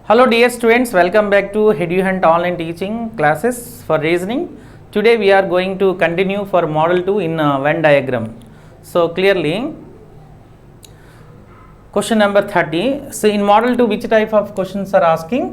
Hello dear students, welcome back to EduHunt online teaching classes for reasoning. Today we are going to continue for model 2 in Venn diagram. So clearly question number 30. So in model 2 which type of questions are asking?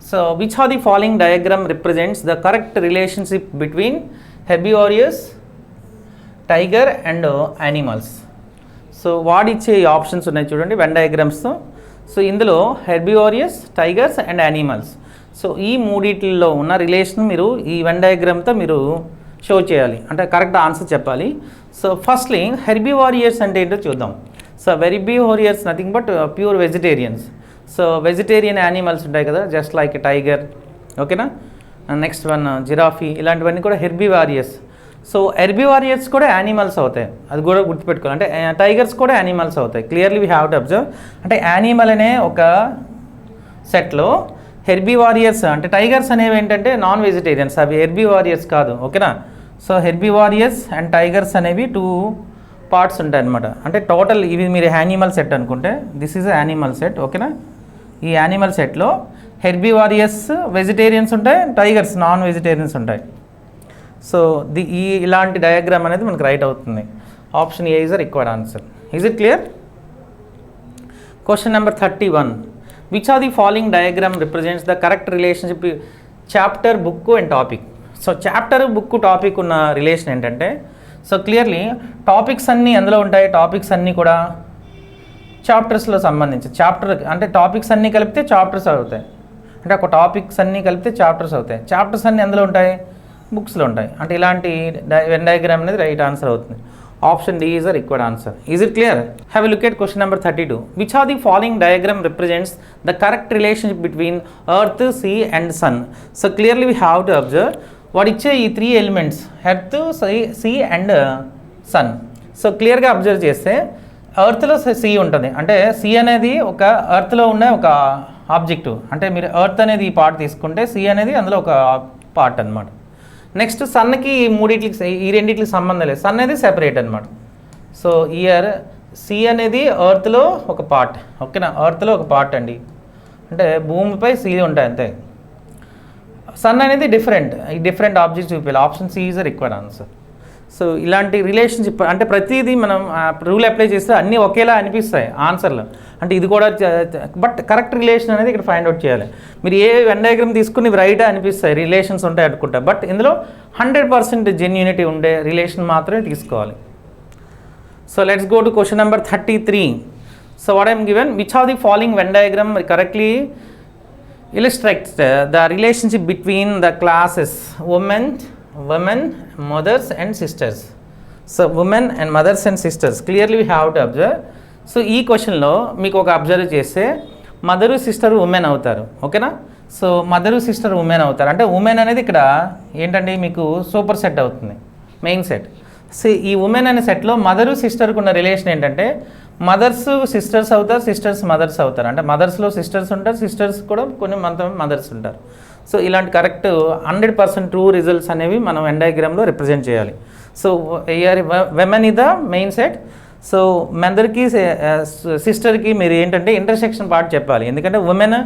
So which of the following diagram represents the correct relationship between herbivorous, tiger and animals? So what ఇచ్చే options ఉన్నాయి చూడండి when డయాగ్రామ్స్తో. So ఇందులో హెర్బివోరియస్, tigers and animals. So ఈ మూడిట్లో ఉన్న relation మీరు ఈ when డయాగ్రామ్తో మీరు షో చేయాలి, అంటే కరెక్ట్ ఆన్సర్ చెప్పాలి. సో ఫస్ట్లీ హెర్బివోరియస్ అంటే ఏంటో చూద్దాం. So herbivorous nothing but pure vegetarians. So vegetarian animals ఉంటాయి కదా, జస్ట్ లైక్ టైగర్, ఓకేనా. నెక్స్ట్ వన్ జిరాఫీ, ఇలాంటివన్నీ కూడా హెర్బివోరియస్. సో హెర్బివోరియస్ కూడా యానిమల్స్ అవుతాయి, అది కూడా గుర్తుపెట్టుకోవాలి. అంటే టైగర్స్ కూడా యానిమల్స్ అవుతాయి. Clearly we have to observe. అంటే యానిమల్ అనే ఒక సెట్లో హెర్బివోరియస్ అంటే టైగర్స్ అనేవి ఏంటంటే నాన్ వెజిటేరియన్స్, అవి హెర్బివోరియస్ కాదు, ఓకేనా. సో హెర్బివోరియస్ అండ్ టైగర్స్ అనేవి 2 పార్ట్స్ ఉంటాయి అన్నమాట. అంటే టోటల్ ఇవి మీరు యానిమల్ సెట్ అనుకుంటే దిస్ ఈజ్ యానిమల్ సెట్, ఓకేనా. ఈ యానిమల్ సెట్లో హెర్బివోరియస్ వెజిటేరియన్స్ ఉంటాయి, టైగర్స్ నాన్ వెజిటేరియన్స్ ఉంటాయి. సో ఇలాంటి డయాగ్రామ్ అనేది మనకు రైట్ అవుతుంది. Option A is the required answer. Is it clear? Question number 31. Which are the following diagram represents the correct relationship chapter, book and topic? So chapter, book, topic ఉన్న relation ఏంటంటే, so clearly topics అన్నీ అందులో ఉంటాయి. Topics అన్నీ కూడా చాప్టర్స్లో సంబంధించి, chapter అంటే topics అన్నీ కలిపితే చాప్టర్స్ అవుతాయి. అంటే ఒక టాపిక్స్ అన్నీ కలిపితే చాప్టర్స్ అవుతాయి. చాప్టర్స్ అన్నీ అందులో ఉంటాయి, బుక్స్లో ఉంటాయి. అంటే ఇలాంటి వెన్ డయాగ్రామ్ అనేది రైట్ ఆన్సర్ అవుతుంది. Option D is the required answer. Is it clear? Have a look at question number 32. Which are the following diagram represents the correct relationship between earth, sea and sun? So clearly we have to observe. వాడు ఇచ్చే ఈ 3 elements earth, sea and sun. So క్లియర్గా observe చేస్తే ఎర్త్లో see ఉంటుంది. అంటే see అనేది ఒక ఎర్త్లో ఉన్న ఒక ఆబ్జెక్టివ్. అంటే మీరు ఎర్త్ అనేది ఈ పార్ట్ తీసుకుంటే సీ అనేది అందులో ఒక పార్ట్ అనమాట. నెక్స్ట్ సన్కి ఈ రెండింటికి సంబంధం లేదు, సన్ అనేది సెపరేట్ అనమాట. సో ఇయర్ సీ అనేది ఎర్త్లో ఒక పార్ట్, ఓకేనా. ఎర్త్లో ఒక పార్ట్ అండి, అంటే భూమిపై సీ ఉంటాయి అంతే. సన్ అనేది డిఫరెంట్ ఆబ్జెక్ట్ చూపించాలి. Option C is the required answer. So ఇలాంటి రిలేషన్షిప్ అంటే ప్రతిదీ మనం రూల్ అప్లై చేస్తే అన్నీ ఒకేలా అనిపిస్తాయి ఆన్సర్లు. అంటే ఇది కూడా బట్ కరెక్ట్ రిలేషన్ అనేది ఇక్కడ ఫైండ్ అవుట్ చేయాలి. మీరు ఏ వెన్ డయాగ్రామ్ తీసుకుని రైట్ అనిపిస్తాయి, రిలేషన్స్ ఉంటాయి అనుకుంటా, బట్ ఇందులో 100% జెన్యూనిటీ ఉండే రిలేషన్ మాత్రమే తీసుకోవాలి. So let's go to question number 33. So what I'm given, which of the following Venn diagram correctly illustrates the relationship between the classes women, mothers and sisters? So women and mothers and sisters, clearly we have to observe. So ఈ క్వశ్చన్లో మీకు ఒక observe చేస్తే mother, sister, women అవుతారు, ఓకేనా. So mother, sister, women అవుతారు. అంటే women అనేది ఇక్కడ ఏంటంటే మీకు సూపర్ సెట్ అవుతుంది, మెయిన్ సెట్. సో ఈ ఉమెన్ అనే సెట్లో మదరు, సిస్టర్కి ఉన్న రిలేషన్ ఏంటంటే మదర్స్ సిస్టర్స్ అవుతారు, సిస్టర్స్ మదర్స్ అవుతారు. అంటే మదర్స్లో సిస్టర్స్ ఉంటారు, సిస్టర్స్ కూడా కొన్ని మదర్స్ ఉంటారు. సో ఇలాంటి కరెక్ట్ 100% ట్రూ రిజల్ట్స్ అనేవి మనం వెన్ డయాగ్రామ్లో రిప్రజెంట్ చేయాలి. So women is the main set. So మదర్కి, సిస్టర్కి మీరు ఏంటంటే ఇంటర్సెక్షన్ పార్ట్ చెప్పాలి. ఎందుకంటే ఉమెన్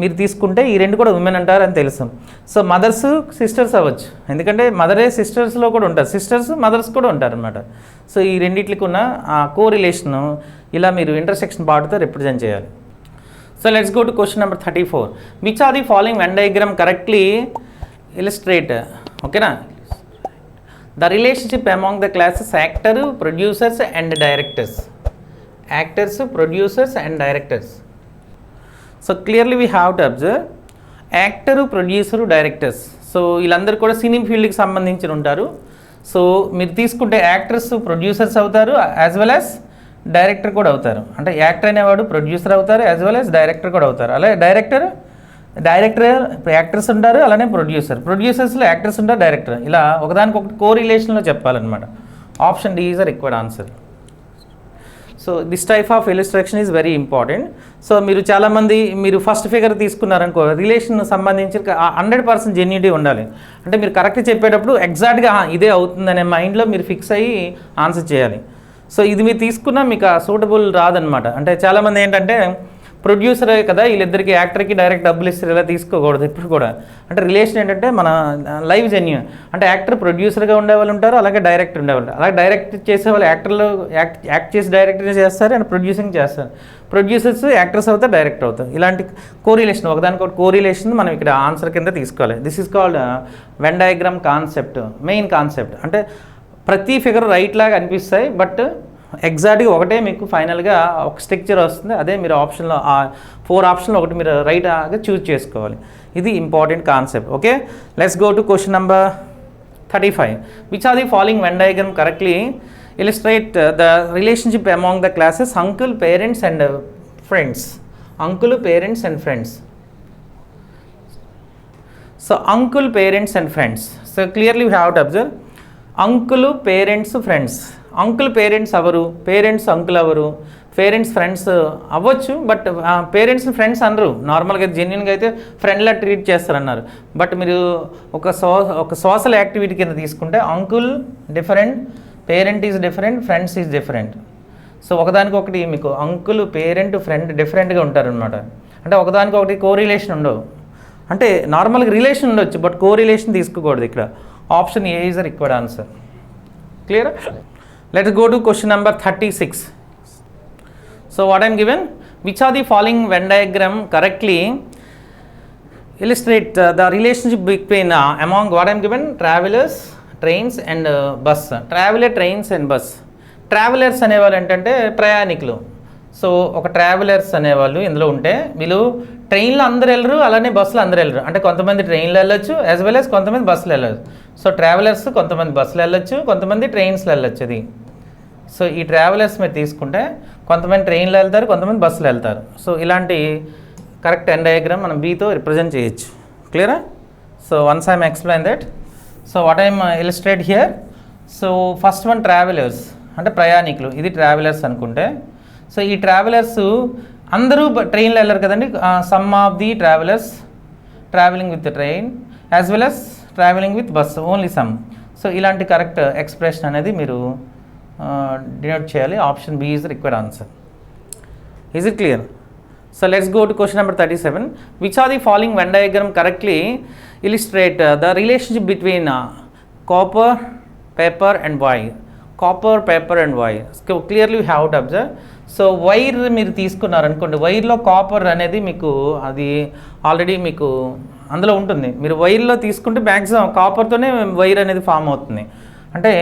మీరు తీసుకుంటే ఈ రెండు కూడా ఉమెన్ అంటారు అని తెలుసు. సో మదర్స్ సిస్టర్స్ అవ్వచ్చు, ఎందుకంటే మదరే సిస్టర్స్లో కూడా ఉంటారు, సిస్టర్స్ మదర్స్ కూడా ఉంటారు అనమాట. సో ఈ రెండింటికి ఉన్న కో రిలేషను ఇలా మీరు ఇంటర్సెక్షన్ పార్ట్తో రిప్రజెంట్ చేయాలి. So let's go to question number 34. Which are the following Venn diagram correctly illustrate, ఓకేనా, the relationship among the classes actor, producers and directors? Actors, producers and directors. So clearly we have to observe actor, producer, directors. So వీళ్ళందరూ కూడా సినీ ఫీల్డ్కి సంబంధించి ఉంటారు. So మీరు తీసుకుంటే actors, producers అవుతారు, యాజ్ వెల్ యాజ్ డైరెక్టర్ కూడా అవుతారు. అంటే యాక్టర్ అనేవాడు ప్రొడ్యూసర్ అవుతారు, యాజ్ వెల్ యాజ్ డైరెక్టర్ కూడా అవుతారు. అలాగే డైరెక్టర్ యాక్టర్స్ ఉంటారు, అలానే ప్రొడ్యూసర్స్లో యాక్టర్స్ ఉంటారు, డైరెక్టర్, ఇలా ఒకదానికొకటి కో రిలేషన్లో చెప్పాలన్నమాట. Option D is the required answer. So this type of illustration is very important. So మీరు చాలామంది మీరు ఫస్ట్ ఫిగర్ తీసుకున్నారనుకో, రిలేషన్ సంబంధించి 100% జెన్యూనిటీ ఉండాలి. అంటే మీరు కరెక్ట్ చెప్పేటప్పుడు ఎగ్జాక్ట్గా ఇదే అవుతుందనే మైండ్లో మీరు ఫిక్స్ అయ్యి ఆన్సర్ చేయాలి. సో ఇది మీరు తీసుకున్నా మీకు సూటబుల్ రాదనమాట. అంటే చాలామంది ఏంటంటే ప్రొడ్యూసరే కదా వీళ్ళిద్దరికి యాక్టర్కి డైరెక్ట్ డబ్బులు ఇస్తారు, ఇలా తీసుకోకూడదు ఇప్పుడు కూడా. అంటే రిలేషన్ ఏంటంటే మన లైవ్ జెన్యూన్, అంటే యాక్టర్ ప్రొడ్యూసర్గా ఉండేవాళ్ళు ఉంటారు, అలాగే డైరెక్టర్ ఉండేవాళ్ళు. అలాగే డైరెక్ట్ చేసేవాళ్ళు యాక్టర్లు యాక్ట్ చేసి డైరెక్టర్ చేస్తారు అండ్ ప్రొడ్యూసింగ్ చేస్తారు. ప్రొడ్యూసర్స్ యాక్టర్స్ అవుతారు, డైరెక్టర్ అవుతారు. ఇలాంటి కోరిలేషన్, ఒకదానికొకటి కోరిలేషన్ మనం ఇక్కడ ఆన్సర్ కింద తీసుకోవాలి. This is called Venn diagram concept, main concept. అంటే ప్రతి ఫిగర్ రైట్ లాగా అనిపిస్తాయి, బట్ ఎగ్జాక్ట్గా ఒకటే మీకు ఫైనల్గా ఒక స్ట్రక్చర్ వస్తుంది. అదే మీరు ఆప్షన్లో 4 ఆప్షన్లో ఒకటి మీరు రైట్గా చూస్ చేసుకోవాలి. ఇది important concept. Okay, let's go to question number 35. Which are the following Venn diagram correctly illustrate the relationship among the classes uncle, parents and friends. Uncle, parents and friends. So uncle, parents and friends. So clearly we have to observe uncle, parents, friends. Uncle, parents avaru, parents uncle avaru, parents friends అవ్వచ్చు, but parents friends అనరు. నార్మల్గా జెన్యున్గా అయితే ఫ్రెండ్లా treat చేస్తారన్నారు. But మీరు ఒక social activity కింద తీసుకుంటే uncle different, parent is different, friends is different. So ఒకదానికొకటి మీకు అంకుల్, పేరెంట్, ఫ్రెండ్ డిఫరెంట్గా ఉంటారనమాట. అంటే ఒకదానికొకటి కోరిలేషన్ ఉండవు. అంటే నార్మల్గా రిలేషన్ ఉండొచ్చు, బట్ కోరిలేషన్ తీసుకోకూడదు. ఇక్కడ option A is the required answer. Clear? Let's go to question number 36. So what I am given, which are the following Venn diagram correctly illustrate the relationship between among what I am given, travelers, trains and bus. Traveler, trains and bus. Travelers అనేవాళ్ళు ఏంటంటే ప్రయాణికులు. So ఒక travellers అనేవాళ్ళు ఇందులో ఉంటే వీళ్ళు ట్రైన్లో అందరు వెళ్ళరు, అలానే బస్సులో అందరు వెళ్ళరు. అంటే కొంతమంది ట్రైన్లో వెళ్ళొచ్చు యాజ్ వెల్ యాజ్ కొంతమంది బస్సులో వెళ్ళచ్చు. సో ట్రావెలర్స్ కొంతమంది బస్సులో వెళ్ళొచ్చు, కొంతమంది ట్రైన్స్లో వెళ్ళొచ్చు. అది సో ఈ ట్రావెలర్స్ మీరు తీసుకుంటే కొంతమంది ట్రైన్లో వెళ్తారు, కొంతమంది బస్సులో వెళ్తారు. సో ఇలాంటి కరెక్ట్ వెన్ డయాగ్రామ్ మనం బీతో రిప్రజెంట్ చేయొచ్చు. క్లియరా? So once I'm explain that. So what I'm illustrate here. So first one travellers అంటే ప్రయాణికులు, ఇది ట్రావెలర్స్ అనుకుంటే. సో ఈ ట్రావెలర్స్ అందరూ ట్రైన్లో వెళ్ళరు కదండి. Some of the travellers travelling with train as well as travelling with bus, only some. So ఇలాంటి కరెక్ట్ ఎక్స్ప్రెషన్ అనేది మీరు డినోట్ చేయాలి. Option B is the required answer. Is it clear? So let's go to question number 37. Which are the following Venn diagram correctly illustrate the relationship between copper, paper and wire. Copper, paper and wire. So clearly we have to observe. So wire మీరు తీసుకున్నారు అనుకోండి, వైర్లో copper అనేది మీకు అది already మీకు అందులో ఉంటుంది. మీరు వైర్లో తీసుకుంటే మ్యాక్సిమం కాపర్తోనే వైర్ అనేది ఫామ్ అవుతుంది. అంటే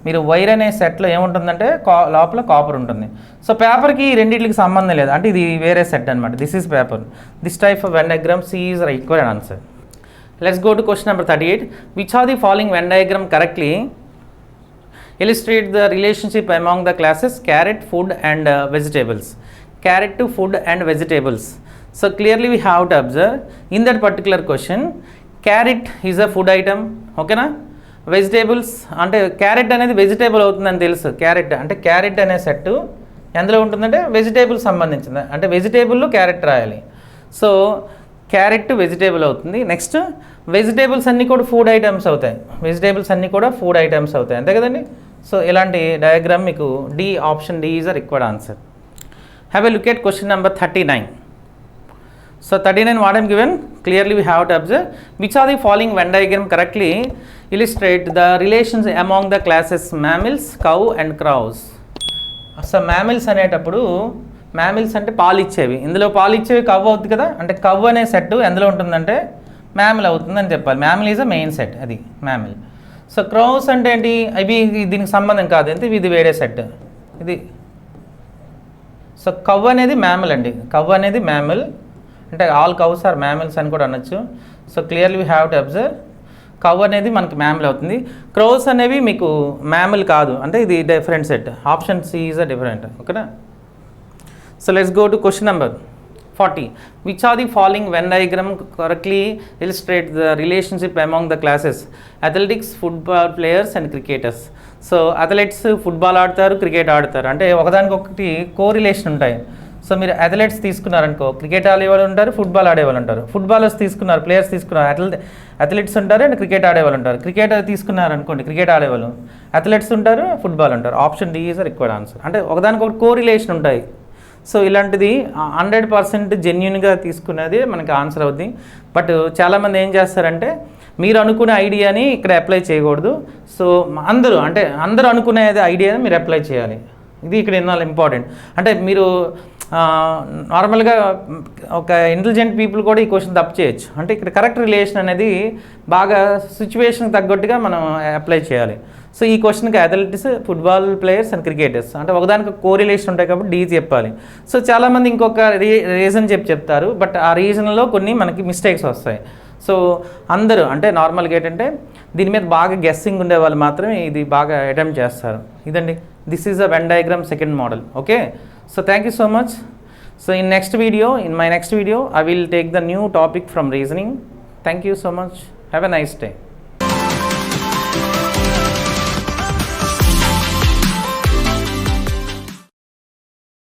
మీరు వైర్ అనే సెట్లో ఏముంటుందంటే లోపల కాపర్ ఉంటుంది. సో పేపర్కి రెండింటికి సంబంధం లేదు, అంటే ఇది వేరే సెట్ అనమాట. This is paper. This type of Venn diagram C is required answer. Let's go to question number 38. Which are the following Venn diagram correctly illustrate the relationship among the classes carrot, food and vegetables? Carrot to food and vegetables. So clearly we have to observe in that particular question, carrot is a food item. Okay na? Vegetables అంటే carrot అనేది vegetable అవుతుందని తెలుసు. Carrot అంటే carrot అనే set ఎందులో ఉంటుందంటే vegetable సంబంధించింది, అంటే వెజిటేబుల్లో క్యారెట్ రాయాలి. సో క్యారెట్ వెజిటేబుల్ అవుతుంది. నెక్స్ట్ వెజిటేబుల్స్ అన్నీ కూడా ఫుడ్ ఐటమ్స్ అవుతాయి. వెజిటేబుల్స్ అన్నీ కూడా ఫుడ్ ఐటమ్స్ అవుతాయి, అంతే కదండి. సో ఇలాంటి డయాగ్రామ్ మీకు D, option D is a required answer. Have a look at question number 39. So 39 what I'm given, clearly we have to observe which are the following Venn diagram correctly illustrate the relations among the classes mammals, cow and crows. So mammals అనేటప్పుడు mammals అంటే పాలు ఇచ్చేవి, ఇందులో పాలు ఇచ్చేవి కవ్వు అవుతుంది కదా. అంటే కవ్వు అనే సెట్ ఎందులో ఉంటుందంటే మ్యామిల్ అవుతుందని చెప్పాలి. మ్యామిల్ ఈజ్ అ మెయిన్ సెట్, అది మ్యామిల్. సో క్రౌస్ అంటే ఏంటి, అవి దీనికి సంబంధం కాదు, అంటే ఇది వేరే సెట్ ఇది. సో కవ్వు అనేది మ్యామిల్ అండి, కవ్వు అనేది మ్యామిల్, అంటే ఆల్ కవ్స్ ఆర్ మ్యామిల్స్ అని కూడా అనొచ్చు. So clearly we have to observe cow అనేది మనకి మ్యామిల్ అవుతుంది. క్రౌస్ అనేవి మీకు మ్యామిల్ కాదు, అంటే ఇది different set. Option C is a different. ఓకేనా? So let's go to question number 40. Which are the following Venn diagram correctly illustrate the relationship among the classes athletics, football players and cricketers? So athletes football ఆడతారు, cricket ఆడతారు, అంటే ఒకదానికొకటి correlation ఉంటాయి. So మీరు athletes తీసుకున్నారనుకో, cricket ఆడేవాళ్ళు ఉంటారు, football ఆడేవాళ్ళు ఉంటారు. ఫుట్బాలర్స్ తీసుకున్నారు, ప్లేయర్స్ తీసుకున్నారు, అథ్లెట్స్ ఉంటారు అండ్ క్రికెట్ ఆడేవాళ్ళు ఉంటారు. క్రికెట్ తీసుకున్నారనుకోండి, క్రికెట్ ఆడేవాళ్ళు, అథ్లెట్స్ ఉంటారు, ఫుట్బాల్ ఉంటారు. Option D is required answer. అంటే ఒకదానికొకటి కోరిలేషన్ ఉంటాయి. సో ఇలాంటిది 100% జెన్యున్గా తీసుకునేది మనకి ఆన్సర్ అవుద్ది. బట్ చాలామంది ఏం చేస్తారంటే మీరు అనుకునే ఐడియాని ఇక్కడ అప్లై చేయకూడదు. సో అందరూ అనుకునేది ఐడియాని మీరు అప్లై చేయాలి. ఇది ఇక్కడ ఇన్నాళ్ళు ఇంపార్టెంట్. అంటే మీరు నార్మల్గా ఒక ఇంటెలిజెంట్ పీపుల్ కూడా ఈ క్వశ్చన్ తప్పు చేయొచ్చు. అంటే ఇక్కడ కరెక్ట్ రిలేషన్ అనేది బాగా సిచ్యువేషన్కి తగ్గట్టుగా మనం అప్లై చేయాలి. సో ఈ క్వశ్చన్కి athletics, football players and cricketers అంటే ఒకదానికి కోరిలేషన్ ఉంటాయి కాబట్టి డీ చెప్పాలి. సో చాలామంది ఇంకొక రీజన్ చెప్తారు, బట్ ఆ రీజన్లో కొన్ని మనకి మిస్టేక్స్ వస్తాయి. సో అందరూ అంటే నార్మల్గా ఏంటంటే దీని మీద బాగా గెస్సింగ్ ఉండే వాళ్ళు మాత్రమే ఇది బాగా అటెంప్ట్ చేస్తారు. ఇదండి, this is a Venn diagram second model. Okay, so thank you so much. So in my next video I will take the new topic from reasoning. Thank you so much. Have a nice day.